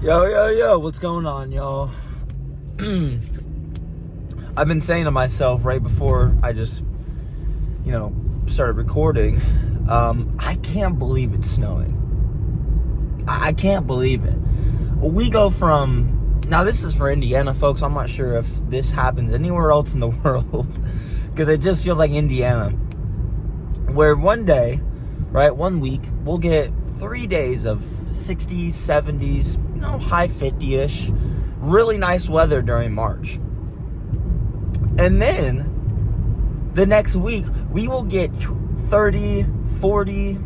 Yo, what's going on, y'all? I've been saying to myself right before I just, started recording, I can't believe it's snowing. I can't believe it. We go from, now this is for Indiana, folks. I'm not sure if this happens anywhere else in the world, because it just feels like Indiana, where one day, right, 1 week, we'll get 3 days of 60s, 70s, high 50-ish, really nice weather during March. And then the next week, we will get 30, 40,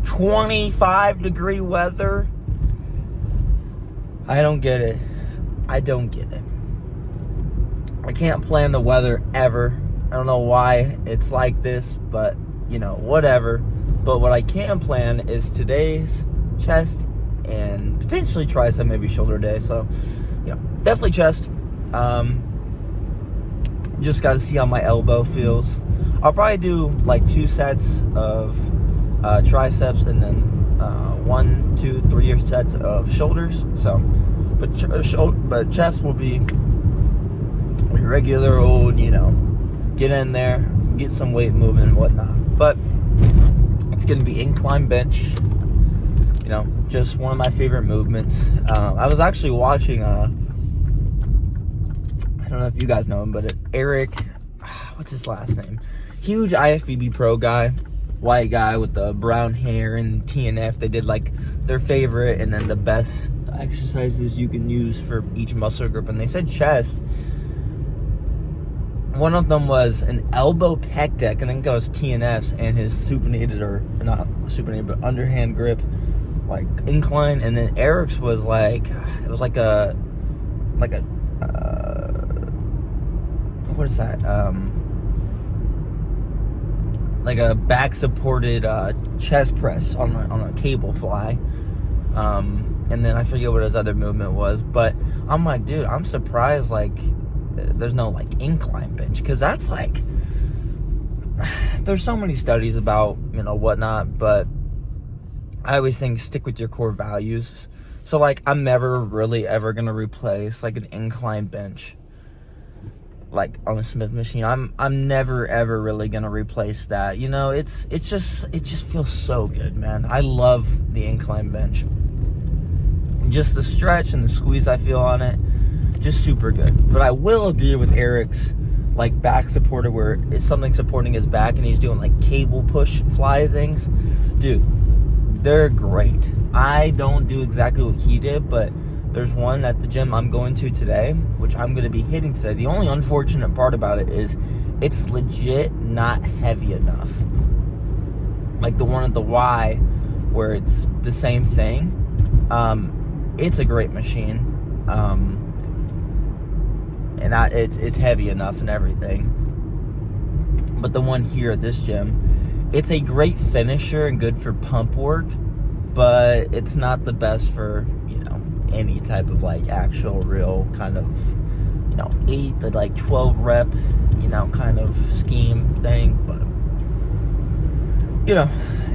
25 degree weather. I don't get it. I can't plan the weather ever. I don't know why it's like this, but, whatever. But what I can plan is today's chest and potentially tricep, maybe shoulder day. So, definitely chest. Just got to see how my elbow feels. I'll probably do like 2 sets of triceps and then 1, 2, 3 sets of shoulders. So, but chest will be regular old, get in there, get some weight moving and whatnot. But it's going to be incline bench. Just one of my favorite movements. I was actually watching, I don't know if you guys know him, but Eric, what's his last name? Huge IFBB pro guy, white guy with the brown hair and TNF. They did like their favorite and then the best exercises you can use for each muscle group. And they said chest. One of them was an elbow pec deck, and then goes TNFs and his supinated, or not supinated, but underhand grip, like incline. And then Eric's was like, it was like a what is that? Like a back supported chest press on a cable fly. And then I forget what his other movement was, but I'm like, dude, I'm surprised like there's no like incline bench, because that's like, there's so many studies about whatnot, but I always think stick with your core values. So like I'm never really ever gonna replace like an incline bench like on a Smith machine. I'm never ever really gonna replace that. It just feels so good, man. I love the incline bench. Just the stretch and the squeeze I feel on it, just super good. But I will agree with Eric's like back supporter, where it's something supporting his back and he's doing like cable push fly things. Dude, they're great. I don't do exactly what he did, but there's one at the gym I'm going to today, which I'm going to be hitting today. The only unfortunate part about it is it's legit not heavy enough. Like the one at the Y, where it's the same thing. It's a great machine. And it's heavy enough and everything. But the one here at this gym, it's a great finisher and good for pump work, but it's not the best for, any type of like actual real kind of, 8 to like 12 rep, kind of scheme thing. But,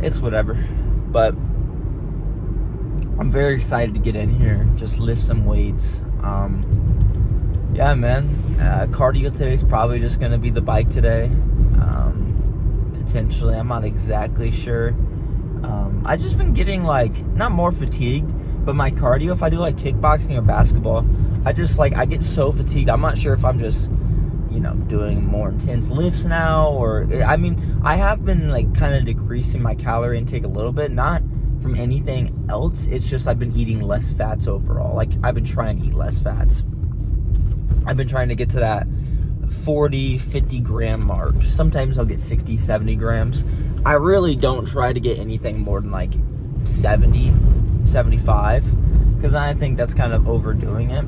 it's whatever. But I'm very excited to get in here, just lift some weights. Yeah, man. Cardio today is probably just going to be the bike today. Potentially. I'm not exactly sure. I've just been getting, not more fatigued, but my cardio, if I do, kickboxing or basketball, I get so fatigued. I'm not sure if I'm just, doing more intense lifts now, or, I have been, kind of decreasing my calorie intake a little bit, not from anything else. It's just I've been eating less fats overall. I've been trying to eat less fats. I've been trying to get to that 40, 50 gram mark. Sometimes I'll get 60, 70 grams. I really don't try to get anything more than 70, 75, because I think that's kind of overdoing it.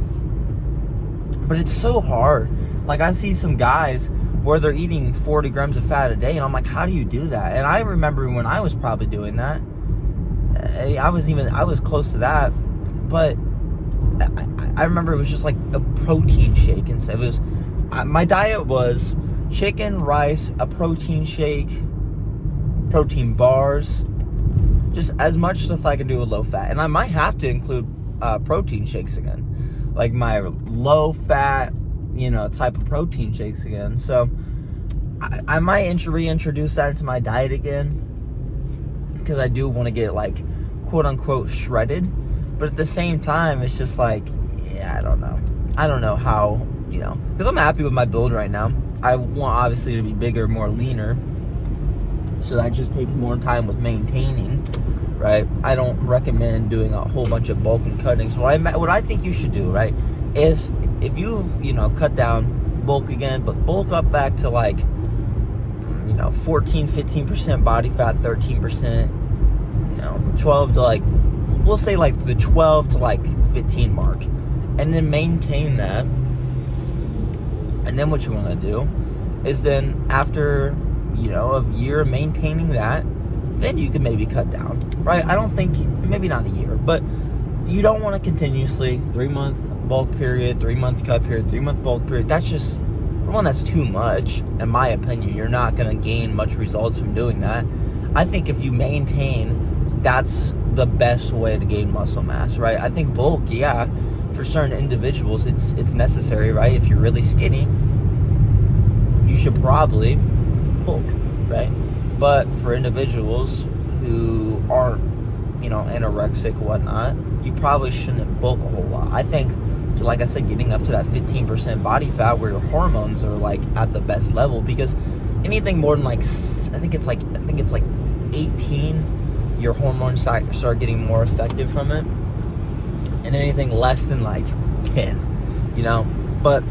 But it's so hard. I see some guys where they're eating 40 grams of fat a day, and I'm like, how do you do that? And I remember when I was probably doing that, I was close to that, but I remember it was just like a protein shake, and it was, my diet was chicken, rice, a protein shake, protein bars, just as much stuff I can do with low fat. And I might have to include protein shakes again, like my low fat, type of protein shakes again. So I might reintroduce that into my diet again, because I do want to get like quote unquote shredded. But at the same time, it's just like, yeah, I don't know how, because I'm happy with my build right now. I want obviously to be bigger, more leaner, so that just takes more time with maintaining, right? I don't recommend doing a whole bunch of bulk and cutting. So what I think you should do, right, if you've cut down, bulk again, but bulk up back to like 14-15% body fat, 13%, 12 to like, we'll say like the 12 to like 15 mark, and then maintain that. And then what you want to do is then after a year maintaining that, then you can maybe cut down, right? I don't think, maybe not a year, but you don't want to continuously 3-month bulk period, 3-month cut period, 3-month bulk period. That's just, for one, that's too much in my opinion. You're not going to gain much results from doing that. I think if you maintain, that's the best way to gain muscle mass, right? I think bulk, yeah, for certain individuals it's necessary, right? If you're really skinny, you should probably bulk, right? But for individuals who aren't, anorexic, whatnot, you probably shouldn't bulk a whole lot. I think, like I said, getting up to that 15% body fat where your hormones are like at the best level, because anything more than like, I think it's like 18, your hormones start getting more effective from it, and anything less than like 10, but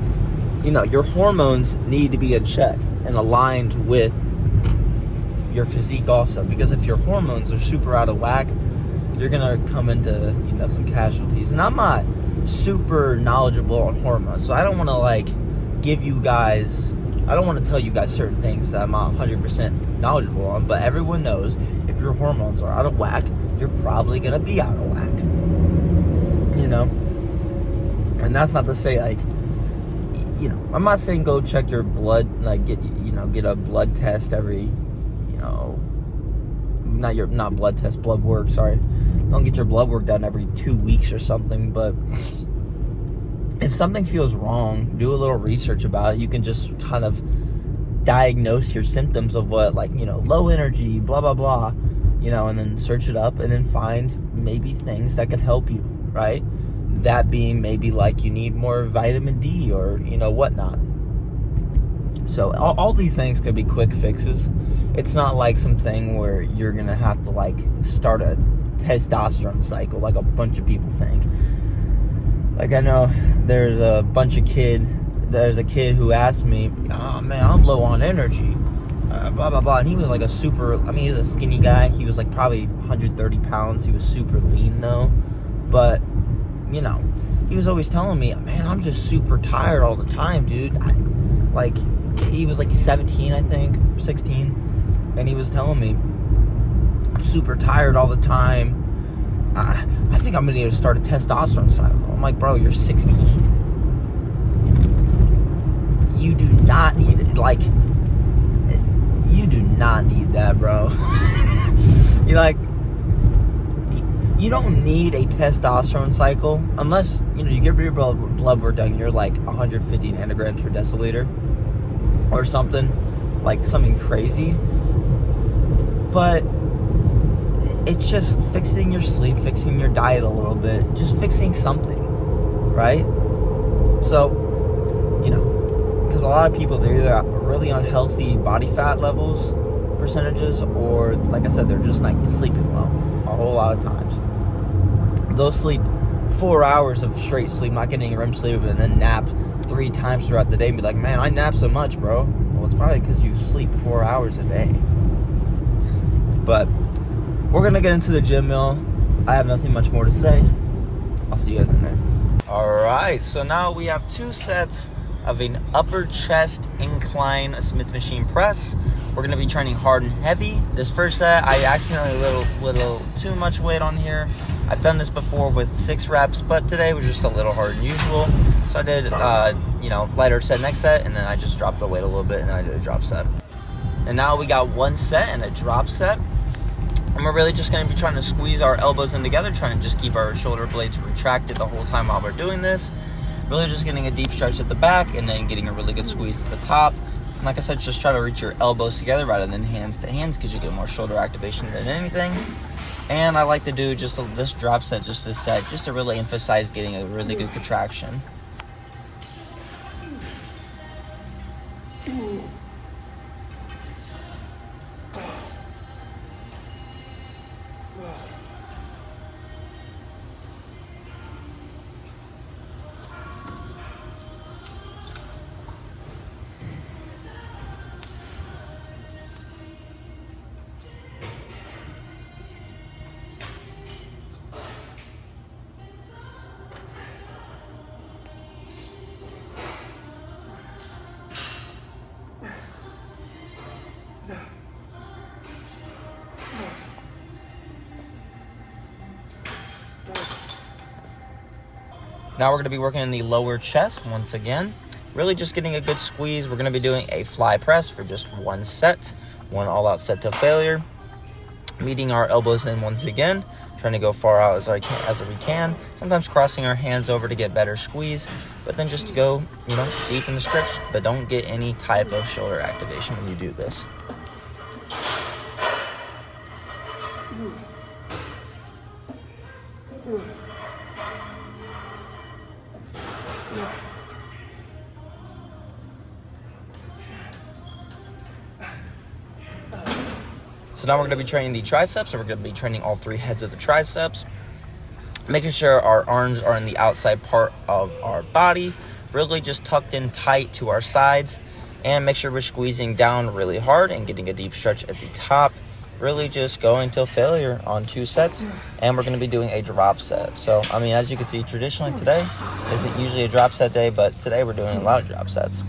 your hormones need to be in check and aligned with your physique also, because if your hormones are super out of whack, you're gonna come into some casualties. And I'm not super knowledgeable on hormones, so I don't want to like I don't want to tell you guys certain things that I'm not 100% knowledgeable on, but everyone knows if your hormones are out of whack, you're probably gonna be out of whack, and that's not to say like, I'm not saying go check your blood, like get a blood test every, not blood test, blood work, sorry. Don't get your blood work done every 2 weeks or something, but if something feels wrong, do a little research about it. You can just kind of diagnose your symptoms of what, like, low energy, blah, blah, blah, and then search it up and then find maybe things that can help you, right? That being maybe like you need more vitamin D or, whatnot. So all these things could be quick fixes. It's not like something where you're going to have to like start a testosterone cycle like a bunch of people think. Like I know there's a kid who asked me, oh man, I'm low on energy, blah, blah, blah. And he was like he's a skinny guy. He was like probably 130 pounds. He was super lean though. But, he was always telling me, man, I'm just super tired all the time, dude. He was like 17, I think, 16. And he was telling me, I'm super tired all the time. I think I'm going to need to start a testosterone cycle. I'm like, bro, you're 16. You do not need it. Like, you do not need that, bro. You don't need a testosterone cycle unless, you get your blood work done. You're like 150 nanograms per deciliter or something, like something crazy. But it's just fixing your sleep, fixing your diet a little bit, just fixing something, right? So, because a lot of people, they're either really unhealthy body fat levels, percentages, or like I said, they're just not sleeping well a whole lot of times. They'll sleep 4 hours of straight sleep, not getting REM sleep, and then nap 3 times throughout the day and be like, man, I nap so much, bro. Well, it's probably because you sleep 4 hours a day. But we're going to get into the gym meal. I have nothing much more to say. I'll see you guys in there. All right, so now we have 2 sets of an upper chest incline Smith machine press. We're going to be training hard and heavy. This first set, I accidentally little too much weight on here. I've done this before with 6 reps, but today was just a little harder than usual. So I did, lighter set next set, and then I just dropped the weight a little bit, and then I did a drop set. And now we got 1 set and a drop set. And we're really just going to be trying to squeeze our elbows in together, trying to just keep our shoulder blades retracted the whole time while we're doing this. Really just getting a deep stretch at the back and then getting a really good squeeze at the top. And like I said, just try to reach your elbows together rather than hands to hands because you get more shoulder activation than anything. And I like to do just this drop set, just this set, just to really emphasize getting a really good contraction. Now we're going to be working in the lower chest once again. Really just getting a good squeeze. We're going to be doing a fly press for just one set. One all-out set to failure. Meeting our elbows in once again. Trying to go far out as we can. Sometimes crossing our hands over to get better squeeze. But then just to go, deep in the stretch. But don't get any type of shoulder activation when you do this. So now we're going to be training the triceps, and we're going to be training all three heads of the triceps. Making sure our arms are in the outside part of our body, really just tucked in tight to our sides, and make sure we're squeezing down really hard and getting a deep stretch at the top. Really just going till failure on 2 sets, and we're going to be doing a drop set. So, as you can see, traditionally today isn't usually a drop set day, but today we're doing a lot of drop sets.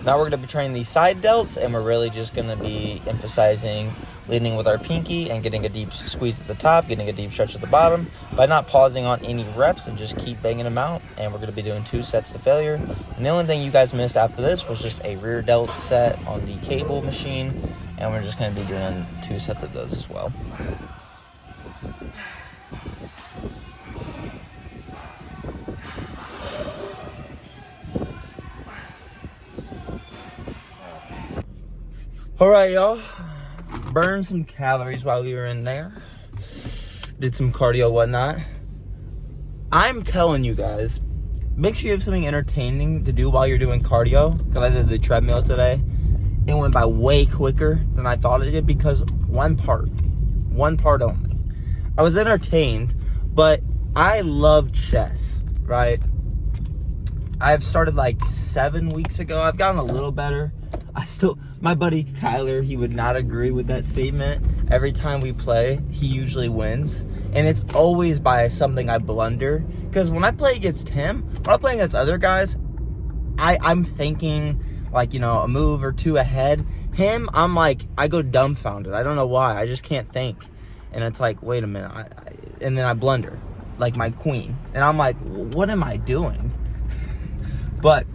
Now we're going to be training the side delts, and we're really just going to be emphasizing leading with our pinky and getting a deep squeeze at the top, getting a deep stretch at the bottom by not pausing on any reps and just keep banging them out. And we're going to be doing 2 sets to failure. And the only thing you guys missed after this was just a rear delt set on the cable machine, and we're just going to be doing 2 sets of those as well. All right, y'all. Burned some calories while we were in there. Did some cardio, whatnot. I'm telling you guys, make sure you have something entertaining to do while you're doing cardio. Because I did the treadmill today. It went by way quicker than I thought it did because one part only. I was entertained, but I love chess, right? I've started like 7 weeks ago. I've gotten a little better. My buddy Kyler, he would not agree with that statement. Every time we play, he usually wins. And it's always by something I blunder. Because when I play against him, when I play against other guys, I'm thinking like, a move or 2 ahead. Him, I'm like, I go dumbfounded. I don't know why. I just can't think. And it's like, wait a minute. And then I blunder, like my queen. And I'm like, what am I doing? But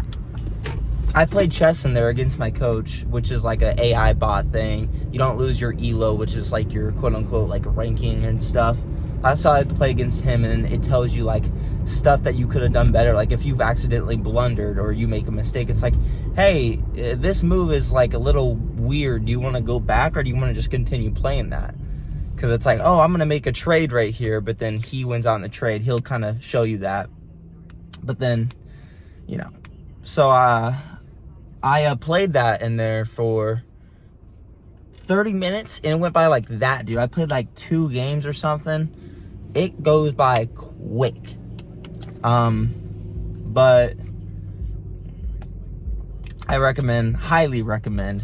I played chess in there against my coach, which is like an AI bot thing. You don't lose your ELO, which is like your quote-unquote like ranking and stuff. I saw I had to play against him, and it tells you like stuff that you could have done better. Like if you've accidentally blundered or you make a mistake, it's like, hey, this move is like a little weird. Do you want to go back or do you want to just continue playing that? Because it's like, oh, I'm going to make a trade right here, but then he wins out in the trade. He'll kind of show you that. But then, so I played that in there for 30 minutes, and it went by like that, dude. I played like 2 games or something. It goes by quick. But I highly recommend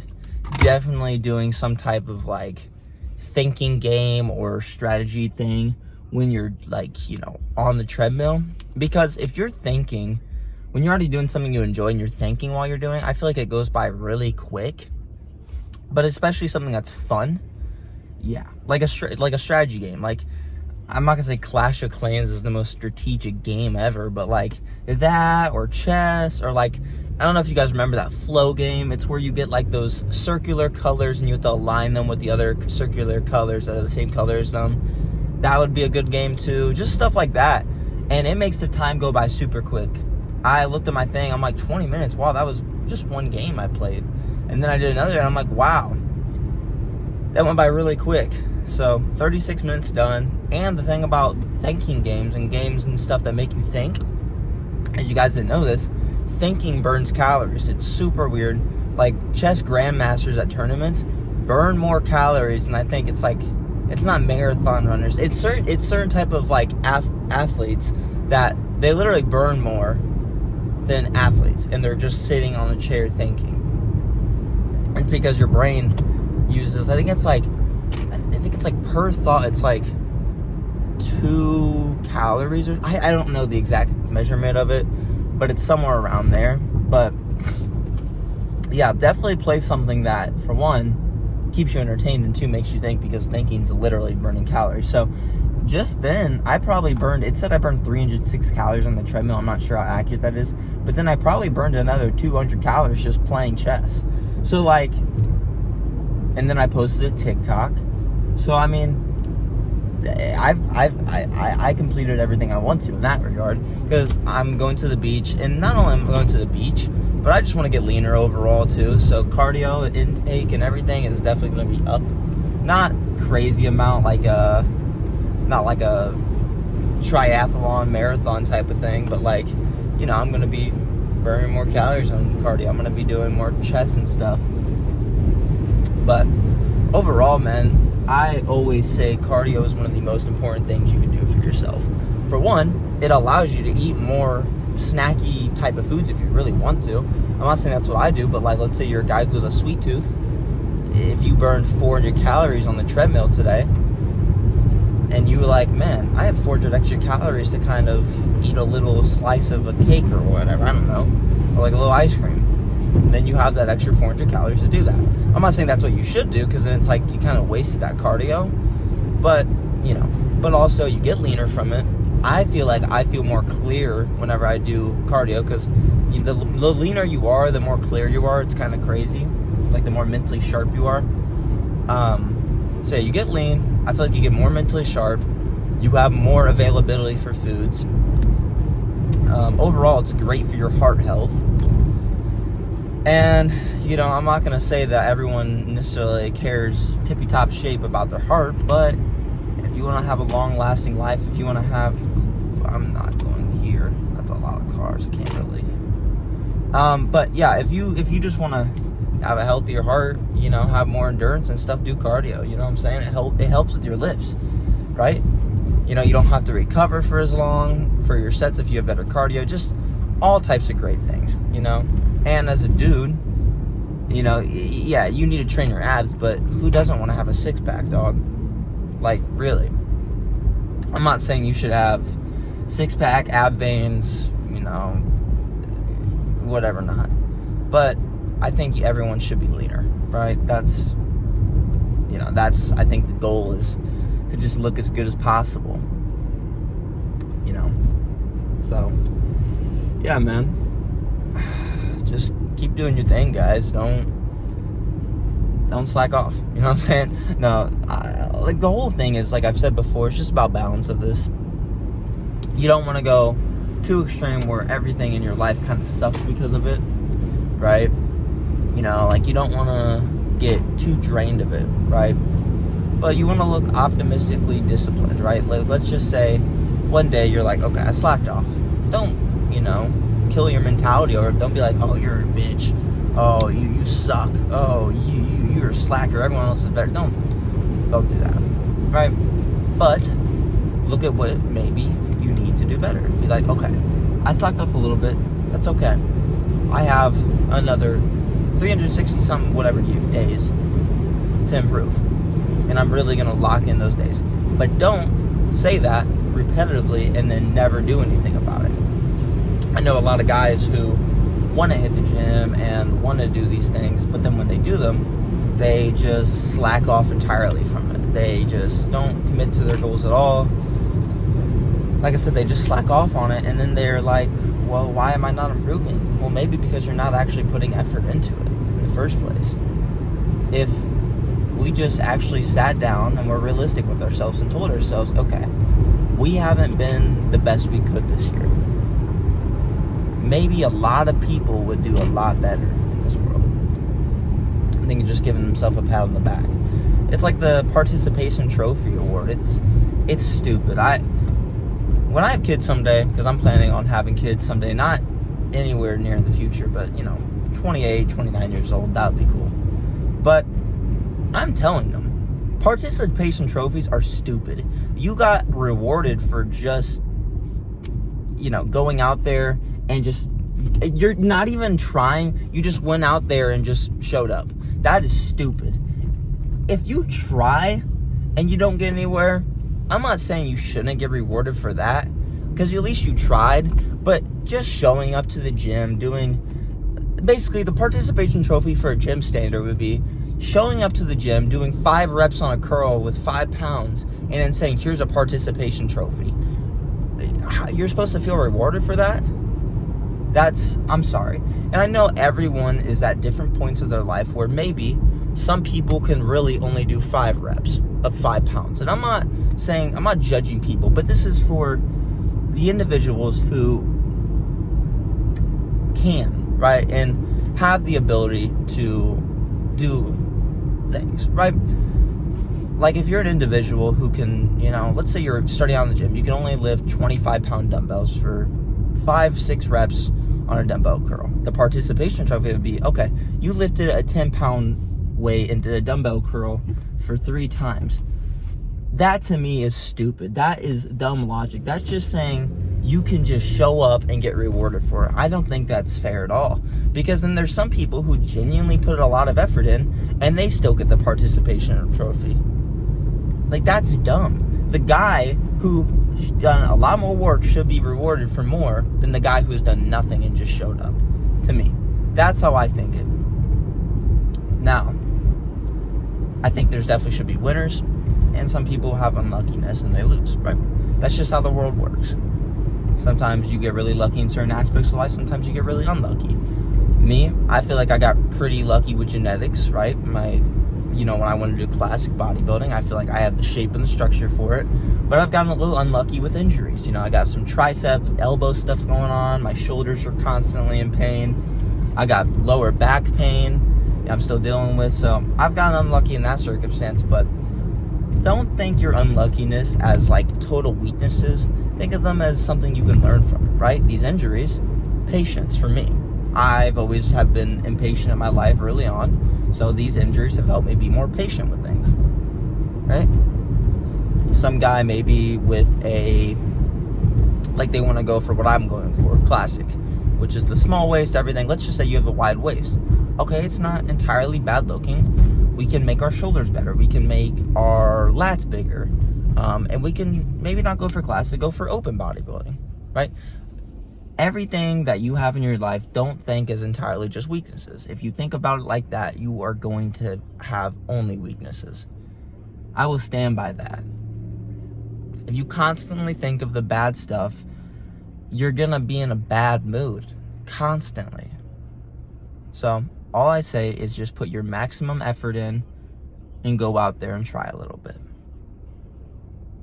definitely doing some type of like thinking game or strategy thing when you're like, on the treadmill. Because if you're thinking, when you're already doing something you enjoy and you're thinking while you're doing it, I feel like it goes by really quick. But especially something that's fun, yeah, like a strategy game. Like, I'm not gonna say Clash of Clans is the most strategic game ever, but like that, or chess, or like, I don't know if you guys remember that Flow game. It's where you get like those circular colors and you have to align them with the other circular colors that are the same color as them. That would be a good game too. Just stuff like that. And it makes the time go by super quick. I looked at my thing, I'm like, 20 minutes. Wow, that was just one game I played. And then I did another, and I'm like, wow, that went by really quick. So 36 minutes done. And the thing about thinking games and stuff that make you think, as you guys didn't know this, thinking burns calories. It's super weird. Like, chess grandmasters at tournaments burn more calories, and I think it's like, it's not marathon runners. It's certain type of like athletes that they literally burn more than athletes, and they're just sitting on a chair thinking. And because your brain uses, I think it's like per thought, it's like 2 calories, or I don't know the exact measurement of it, but it's somewhere around there. But yeah, definitely play something that, for one, keeps you entertained, and 2, makes you think, because thinking's literally burning calories. So just then, I probably burned, it said I burned 306 calories on the treadmill. I'm not sure how accurate that is, but then I probably burned another 200 calories just playing chess. So like, and then I posted a TikTok. So I mean, I completed everything I want to in that regard, because I'm going to the beach, and not only am I going to the beach, but I just want to get leaner overall too. So cardio intake and everything is definitely going to be up. Not crazy amount, like not like a triathlon marathon type of thing, but like, you know, I'm going to be burning more calories on cardio. I'm going to be doing more chest and stuff. But overall, man, I always say cardio is one of the most important things you can do for yourself. For one, it allows you to eat more snacky type of foods if you really want to. I'm not saying that's what I do, but like, let's say you're a guy who's a sweet tooth. If you burn 400 calories on the treadmill today, and you were like, man, I have 400 extra calories to kind of eat a little slice of a cake or whatever, I don't know, or like a little ice cream, then you have that extra 400 calories to do that. I'm not saying that's what you should do, because then it's like you kind of wasted that cardio, but, you know, but also you get leaner from it. I feel like I feel more clear whenever I do cardio, because the leaner you are, the more clear you are. It's kind of crazy, like the more mentally sharp you are. So you get lean, I feel like you get more mentally sharp, you have more availability for foods. Overall, it's great for your heart health. And, you know, I'm not going to say that everyone necessarily cares tippy-top shape about their heart, but if you want to have a long-lasting life, if you want to have, I'm not going here, that's a lot of cars, I can't really. But yeah, if you just want to have a healthier heart, you know, have more endurance and stuff, do cardio, you know what I'm saying? It helps with your lifts, right? You know, you don't have to recover for as long for your sets if you have better cardio, just all types of great things, you know? And as a dude, you know, yeah, you need to train your abs, but who doesn't want to have a six-pack, dog? Like, really. I'm not saying you should have six-pack, ab veins, you know, whatever not. But I think everyone should be leaner, right? That's, you know, that's, I think the goal is to just look as good as possible, you know? So, yeah, man. Just keep doing your thing, guys. Don't slack off. You know what I'm saying? No, like the whole thing is, like I've said before, it's just about balance of this. You don't want to go too extreme where everything in your life kind of sucks because of it, right? You know, like you don't want to get too drained of it, right? But you want to look optimistically disciplined, right? Like, let's just say one day you're like, okay, I slacked off. Don't, you know, kill your mentality, or don't be like, oh, you're a bitch, oh, you suck, oh, you're a slacker, everyone else is better. Don't do that, right? But look at what maybe you need to do better. Be like, okay, I slacked off a little bit, that's okay, I have another 360 something whatever days to improve, and I'm really gonna lock in those days. But don't say that repetitively and then never do anything about it. I know a lot of guys who want to hit the gym and want to do these things, but then when they do them, they just slack off entirely from it. They just don't commit to their goals at all. Like I said, they just slack off on it, and then they're like, well, why am I not improving? Well, maybe because you're not actually putting effort into it in the first place. If we just actually sat down and were realistic with ourselves and told ourselves, okay, we haven't been the best we could this year. Maybe a lot of people would do a lot better in this world. I think just giving themselves a pat on the back. It's like the participation trophy award. It's stupid. When I have kids someday, because I'm planning on having kids someday, not anywhere near in the future, but 28, 29 years old, that would be cool. But I'm telling them, participation trophies are stupid. You got rewarded for just, going out there and just, you're not even trying. You just went out there and just showed up. That is stupid. If you try and you don't get anywhere, I'm not saying you shouldn't get rewarded for that, because at least you tried. But just showing up to the gym, basically the participation trophy for a gym standard would be showing up to the gym, doing 5 reps on a curl with 5 pounds, and then saying, here's a participation trophy. You're supposed to feel rewarded for that? I'm sorry. And I know everyone is at different points of their life where maybe some people can really only do 5 reps of 5 pounds. And I'm not judging people, but this is for the individuals who can, right? And have the ability to do things, right? Like if you're an individual who can, let's say you're starting out in the gym, you can only lift 25-pound dumbbells for 5-6 reps on a dumbbell curl. The participation trophy would be, okay, you lifted a 10-pound weight and did a dumbbell curl for 3 times. That to me is stupid. That is dumb logic. That's just saying you can just show up and get rewarded for it. I don't think that's fair at all, because then there's some people who genuinely put a lot of effort in and they still get the participation trophy. Like, that's dumb. The guy who's done a lot more work should be rewarded for more than the guy who's done nothing and just showed up. To me, that's how I think it. Now, I think there's definitely should be winners, and some people have unluckiness and they lose, right? That's just how the world works. Sometimes you get really lucky in certain aspects of life, sometimes you get really unlucky. Me, I feel like I got pretty lucky with genetics, right? When I wanted to do classic bodybuilding, I feel like I have the shape and the structure for it. But I've gotten a little unlucky with injuries. I got some tricep, elbow stuff going on. My shoulders are constantly in pain. I got lower back pain I'm still dealing with. So I've gotten unlucky in that circumstance. But don't think your unluckiness as like total weaknesses. Think of them as something you can learn from, right? These injuries, patience for me. I've always have been impatient in my life early on. So these injuries have helped me be more patient with things, right? Some guy maybe with they want to go for what I'm going for, classic, which is the small waist, everything. Let's just say you have a wide waist. Okay, it's not entirely bad looking. We can make our shoulders better. We can make our lats bigger. And we can maybe not go for classic, go for open bodybuilding, right? Everything that you have in your life, don't think is entirely just weaknesses. If you think about it like that, you are going to have only weaknesses. I will stand by that. If you constantly think of the bad stuff, you're going to be in a bad mood constantly. So all I say is just put your maximum effort in and go out there and try a little bit.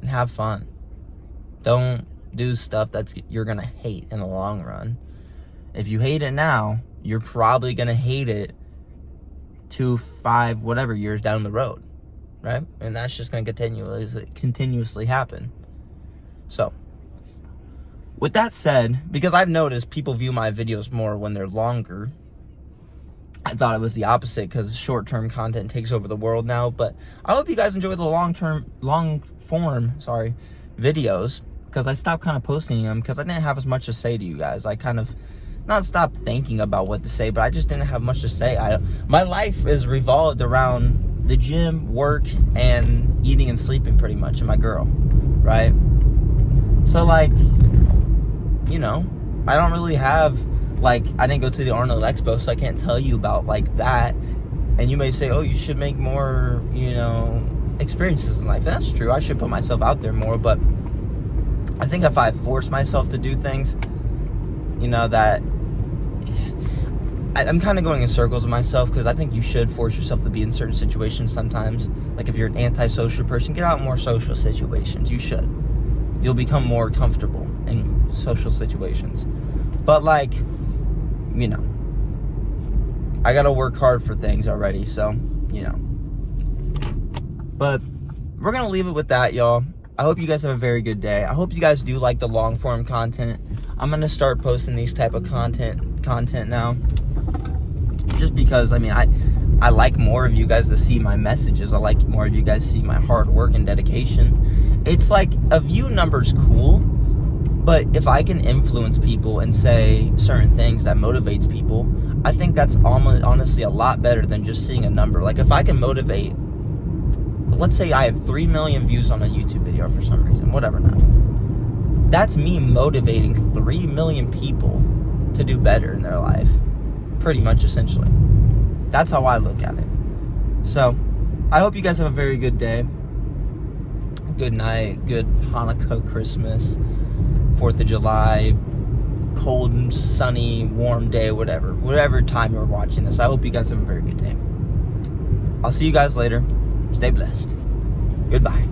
And have fun. Don't do stuff you're going to hate in the long run. If you hate it now, you're probably going to hate it 2, 5, whatever years down the road, right? And that's just going to continuously happen. So, with that said, because I've noticed people view my videos more when they're longer. I thought it was the opposite because short-term content takes over the world now. But I hope you guys enjoy the long-form videos, because I stopped kind of posting them because I didn't have as much to say to you guys. I kind of not stopped thinking about what to say, but I just didn't have much to say. My life is revolved around the gym, work, and eating and sleeping pretty much, and my girl, right? So, like, you know, I don't really have, like, I didn't go to the Arnold Expo, so I can't tell you about, like, that. And you may say, oh, you should make more, you know, experiences in life. That's true. I should put myself out there more. But I think if I force myself to do things, you know, that I'm kind of going in circles with myself, because I think you should force yourself to be in certain situations sometimes. Like, if you're an antisocial person, get out in more social situations. You should. You'll become more comfortable in social situations. But, like, you know, I gotta work hard for things already, so, you know. But we're gonna leave it with that, y'all. I hope you guys have a very good day. I hope you guys do like the long form content. I'm gonna start posting these type of content now, just because, I mean, I like more of you guys to see my messages. I like more of you guys to see my hard work and dedication. It's like, a view number's cool, but if I can influence people and say certain things that motivates people, I think that's honestly a lot better than just seeing a number. Like, if I can motivate, let's say I have 3 million views on a YouTube video for some reason, whatever now. That's me motivating 3 million people to do better in their life. Pretty much, essentially. That's how I look at it. So, I hope you guys have a very good day. Good night, good Hanukkah, Christmas, 4th of July, cold and sunny, warm day, whatever time you're watching this. I hope you guys have a very good day. I'll see you guys later. Stay blessed. Goodbye.